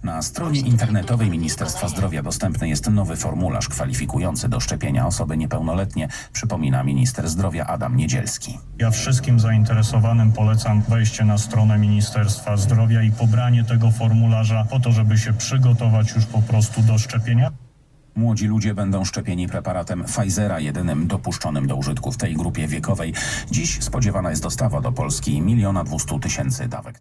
Na stronie internetowej Ministerstwa Zdrowia dostępny jest nowy formularz kwalifikujący do szczepienia osoby niepełnoletnie, przypomina minister zdrowia Adam Niedzielski. Ja wszystkim zainteresowanym polecam wejście na stronę Ministerstwa Zdrowia i pobranie tego formularza po to, żeby się przygotować już po prostu do szczepienia. Młodzi ludzie będą szczepieni preparatem Pfizera, jedynym dopuszczonym do użytku w tej grupie wiekowej. Dziś spodziewana jest dostawa do Polski 1 200 000 dawek.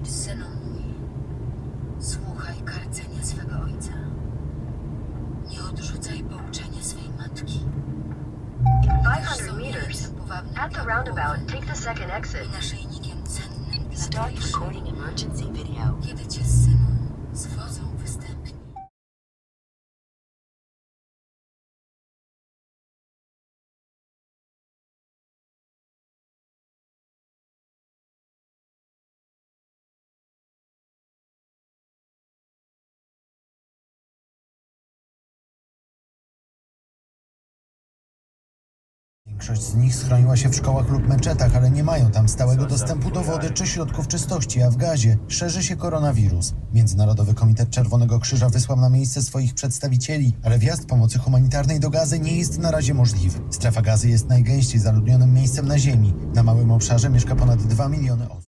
Synu mój, słuchaj karcenia swego ojca. Nie odrzucaj pouczenia swej matki. 500 meters. At the roundabout, take the second exit. I naszyjnikiem cennym dla Start Twojej recording emergency video. kiedy cię, synu, zwodzą występnie. Większość z nich schroniła się w szkołach lub meczetach, ale nie mają tam stałego dostępu do wody czy środków czystości, a w Gazie szerzy się koronawirus. Międzynarodowy Komitet Czerwonego Krzyża wysłał na miejsce swoich przedstawicieli, ale wjazd pomocy humanitarnej do Gazy nie jest na razie możliwy. Strefa Gazy jest najgęściej zaludnionym miejscem na ziemi. Na małym obszarze mieszka ponad 2 miliony osób.